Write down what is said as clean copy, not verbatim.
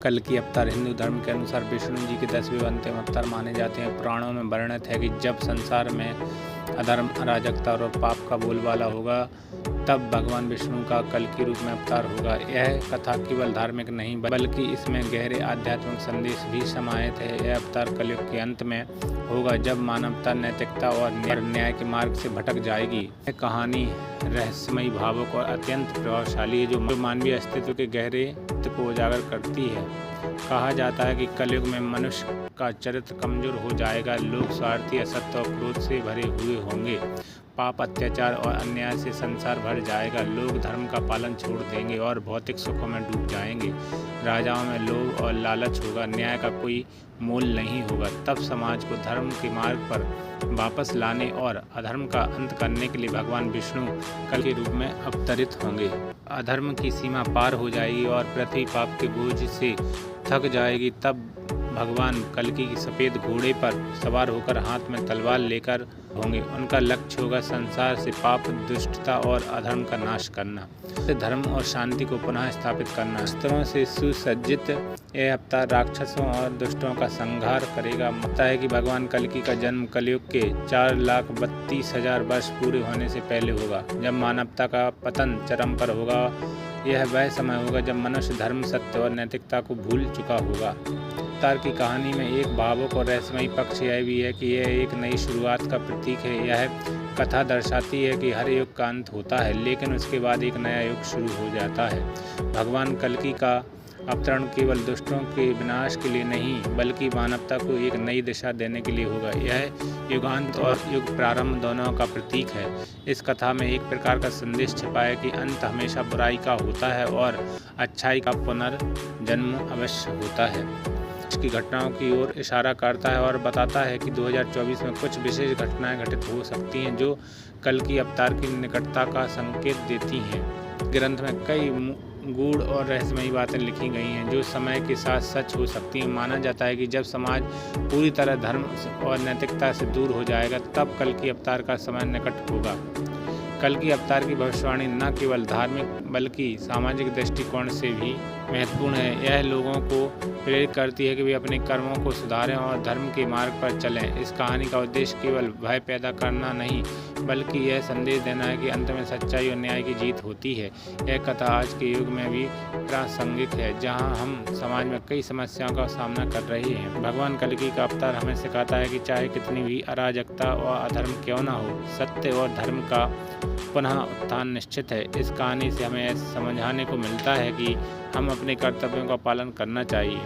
कल्कि अवतार हिंदू धर्म के अनुसार विष्णु जी के 10वें अंतिम अवतार माने जाते हैं। पुराणों में वर्णित है कि जब संसार में अधर्म, अराजकता और पाप का बोलबाला होगा, तब भगवान विष्णु का कल्कि रूप में अवतार होगा। यह कथा केवल धार्मिक नहीं बल्कि इसमें गहरे आध्यात्मिक संदेश भी समाहित है। यह अवतार कलयुग के अंत में होगा, जब मानवता नैतिकता और न्याय के मार्ग से भटक जाएगी। यह कहानी रहस्यमयी, भावुक और अत्यंत प्रभावशाली है, जो मानवीय अस्तित्व के गहरे सत्य को उजागर करती है। कहा जाता है कि कलयुग में मनुष्य का चरित्र कमजोर हो जाएगा। लोग स्वार्थी, असत्य और क्रोध से भरे हुए होंगे। पाप, अत्याचार और अन्याय से संसार भर जाएगा। लोग धर्म का पालन छोड़ देंगे और भौतिक सुखों में डूब जाएंगे। राजाओं में लोभ और लालच होगा, न्याय का कोई मोल नहीं होगा। तब समाज को धर्म के मार्ग पर वापस लाने और अधर्म का अंत करने के लिए भगवान विष्णु कल के रूप में अवतरित होंगे। अधर्म की सीमा पार हो जाएगी और पृथ्वी पाप के बोझ से थक जाएगी। तब भगवान कल्कि की सफ़ेद घोड़े पर सवार होकर हाथ में तलवार लेकर होंगे। उनका लक्ष्य होगा संसार से पाप, दुष्टता और अधर्म का नाश करना, धर्म और शांति को पुनः स्थापित करना। अस्त्रों से सुसज्जित यह अवतार राक्षसों और दुष्टों का संहार करेगा। मानता है कि भगवान कल्कि का जन्म कलयुग के 4,32,000 वर्ष पूरे होने से पहले होगा, जब मानवता का पतन चरम पर होगा। यह वह समय होगा जब मनुष्य धर्म, सत्य और नैतिकता को भूल चुका होगा। अवतार की कहानी में एक भावुक और रहस्यमयी पक्ष यह भी है कि यह एक नई शुरुआत का प्रतीक है। यह कथा दर्शाती है कि हर युग का अंत होता है, लेकिन उसके बाद एक नया युग शुरू हो जाता है। भगवान कल्कि का अवतरण केवल दुष्टों के विनाश के लिए नहीं, बल्कि मानवता को एक नई दिशा देने के लिए होगा। यह युगांत और युग प्रारंभ दोनों का प्रतीक है। इस कथा में एक प्रकार का संदेश छिपा है कि अंत हमेशा बुराई का होता है और अच्छाई का पुनर्जन्म अवश्य होता है। की घटनाओं की ओर इशारा करता है और बताता है कि 2024 में कुछ विशेष घटनाएं घटित हो सकती हैं, जो कल्कि अवतार की निकटता का संकेत देती हैं। ग्रंथ में कई गूढ़ और रहस्यमयी बातें लिखी गई हैं, जो समय के साथ सच हो सकती हैं। माना जाता है कि जब समाज पूरी तरह धर्म और नैतिकता से दूर हो जाएगा, तब कल्कि अवतार का समय निकट होगा। कल्कि अवतार की भविष्यवाणी न केवल धार्मिक बल्कि सामाजिक दृष्टिकोण से भी महत्वपूर्ण है। यह लोगों को प्रेरित करती है कि वे अपने कर्मों को सुधारें और धर्म के मार्ग पर चलें। इस कहानी का उद्देश्य केवल भय पैदा करना नहीं, बल्कि यह संदेश देना है कि अंत में सच्चाई और न्याय की जीत होती है। यह कथा आज के युग में भी प्रासंगिक है, जहां हम समाज में कई समस्याओं का सामना कर रहे हैं। भगवान कल्कि का अवतार हमें सिखाता है कि चाहे कितनी भी अराजकता और अधर्म क्यों न हो, सत्य और धर्म का पुनः उत्थान निश्चित है। इस कहानी से हमें समझाने को मिलता है कि हम अपने कर्तव्यों का पालन करना चाहिए।